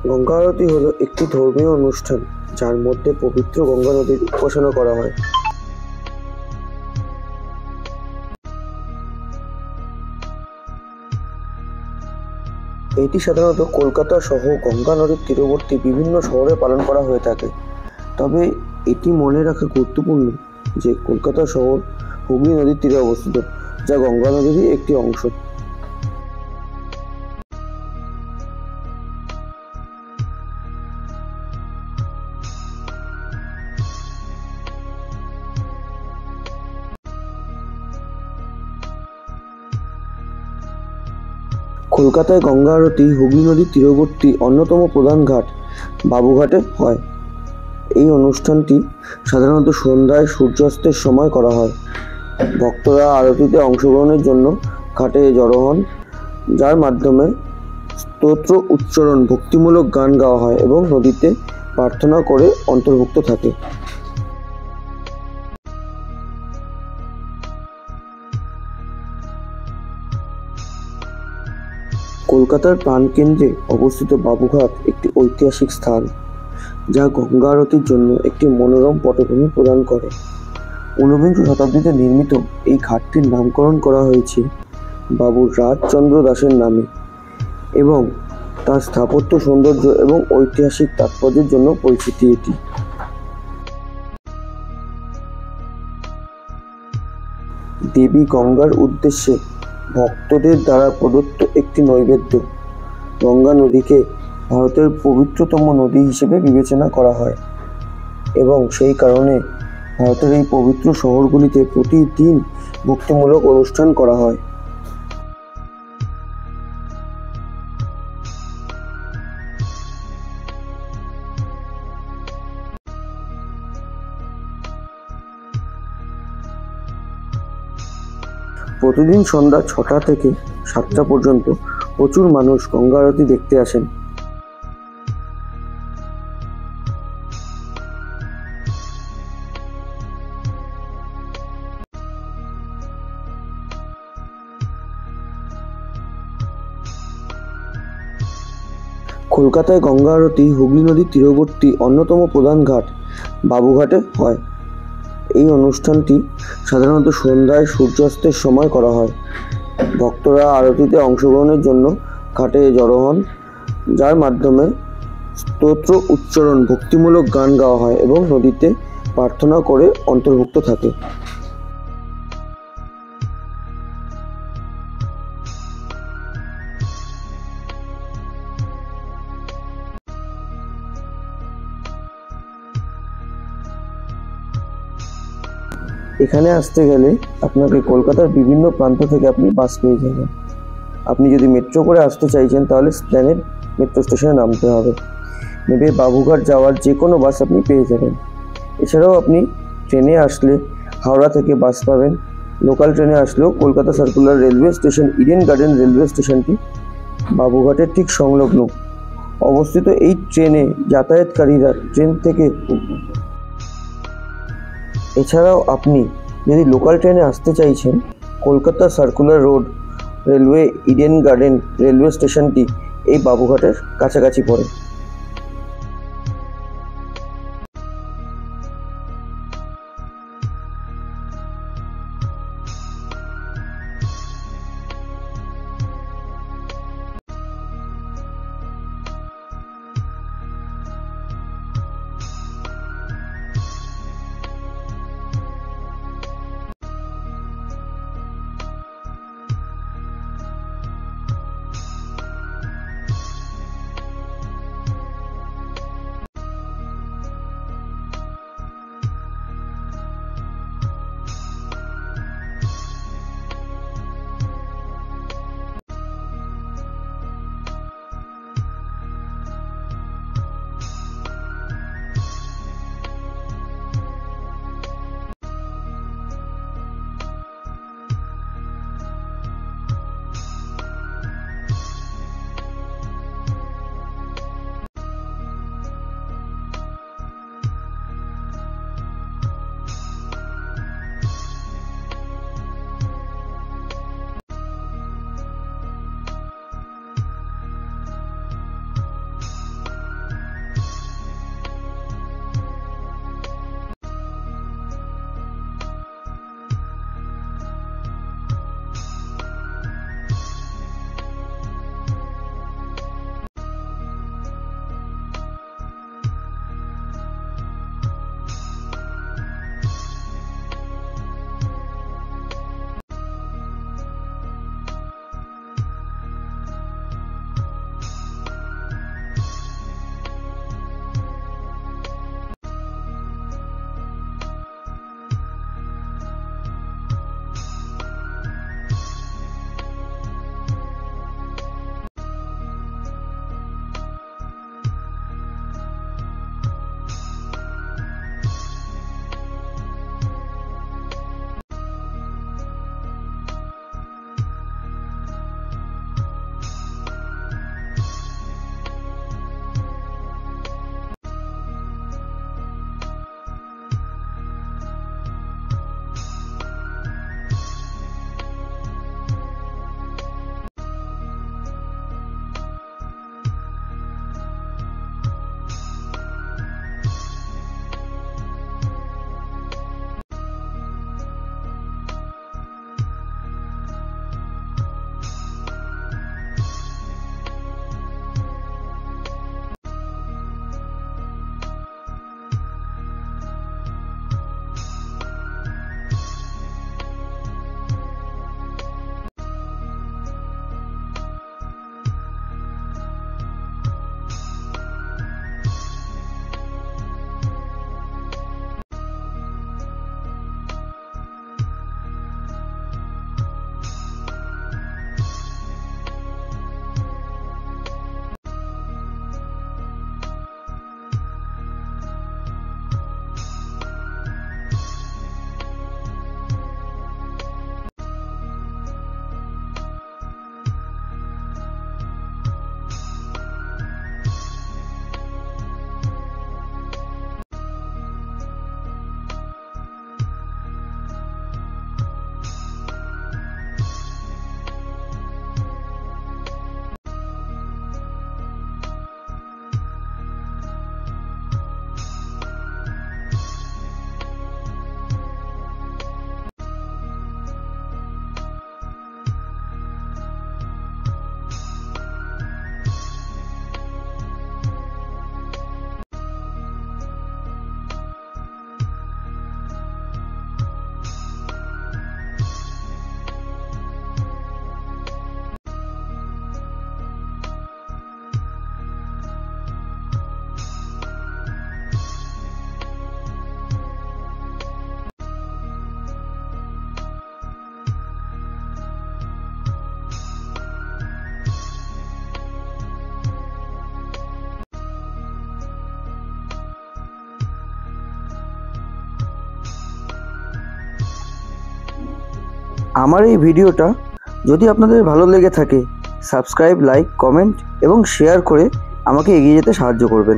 গঙ্গা আরতি হলো একটি ধর্মীয় অনুষ্ঠান যার মধ্যে পবিত্র গঙ্গা নদীর উপাসনা করা হয়। এটি সাধারণত কলকাতা সহ গঙ্গা নদীর তীরবর্তী বিভিন্ন শহরে পালন করা হয়ে থাকে। তবে এটি মনে রাখা গুরুত্বপূর্ণ যে কলকাতা শহর হুগলি নদীর তীরে অবস্থিত, যা গঙ্গা নদীরই একটি অংশ। কলকাতায় গঙ্গা আরতি হুগলি নদীর তীরবর্তী অন্যতম প্রধান ঘাট বাবুঘাটে হয়। এই অনুষ্ঠানটি সাধারণত সন্ধ্যায় সূর্যাস্তের সময় করা হয়। ভক্তরা আরতিতে অংশগ্রহণের জন্য ঘাটে জড়ো হন, যার মাধ্যমে স্তোত্র উচ্চারণ, ভক্তিমূলক গান গাওয়া হয় এবং নদীতে প্রার্থনা করে অন্তর্ভুক্ত থাকে। কলকাতার প্রাণকেন্দ্রে অবস্থিত বাবুঘাট একটি ঐতিহাসিক স্থান, যা গঙ্গা আরতির জন্য একটি মনোরম পটভূমি প্রদান করে। ঊনবিংশ শতাব্দীতে নির্মিত এই ঘাটটির নামকরণ করা হয়েছে বাবু রাজচন্দ্র দাসের নামে এবং তার স্থাপত্য সৌন্দর্য এবং ঐতিহাসিক তাৎপর্যের জন্য পরিচিত এটি। দেবী গঙ্গার উদ্দেশ্যে ভক্তদের দ্বারা প্রদত্ত একটি নৈবেদ্য। গঙ্গা নদীকে ভারতের পবিত্রতম নদী হিসেবে বিবেচনা করা হয় এবং সেই কারণে ভারতের এই পবিত্র শহরগুলিতে প্রতিদিন ভক্তিমূলক অনুষ্ঠান করা হয়। প্রতিদিন সন্ধ্যা 6টা থেকে 7টা পর্যন্ত প্রচুর মানুষ গঙ্গা আরতি দেখতে আসেন। কলকাতায় গঙ্গা আরতি হুগলি নদীর তীরবর্তী অন্যতম প্রধান ঘাট বাবুঘাটে হয়। এই অনুষ্ঠানটি সাধারণত সন্ধ্যায় সূর্যাস্তের সময় করা হয়। ভক্তরা আরতিতে অংশগ্রহণের জন্য ঘাটে জড়ো হন, যার মাধ্যমে স্তোত্র উচ্চারণ, ভক্তিমূলক গান গাওয়া হয় এবং নদীতে প্রার্থনা করে অন্তর্ভুক্ত থাকে। এখানে আসতে গেলে আপনাকে কলকাতার বিভিন্ন প্রান্ত থেকে আপনি বাস পেয়ে যাবেন। আপনি যদি মেট্রো করে আসতে চাইছেন তাহলে স্প্ল্যানেড মেট্রো স্টেশনে নামতে হবে। নেমে বাবুঘাট যাওয়ার যে কোনো বাস আপনি পেয়ে যাবেন। এছাড়াও আপনি ট্রেনে আসলে হাওড়া থেকে বাস পাবেন। লোকাল ট্রেনে আসলেও Kolkata circular railway station, Eden garden railway স্টেশনটি বাবুঘাটের ঠিক সংলগ্ন অবস্থিত। এই ট্রেনে যাতায়াতকারীরা ট্রেন থেকে এছাড়াও আপনি যদি লোকাল ট্রেনে আসতে চাইছেন, Kolkata circular road railway Eden garden railway স্টেশনটি এই বাবুঘাটের কাছাকাছি পড়ে। আমার এই ভিডিওটা যদি আপনাদের ভালো লেগে থাকে সাবস্ক্রাইব, লাইক, কমেন্ট এবং শেয়ার করে আমাকে এগিয়ে যেতে সাহায্য করবেন।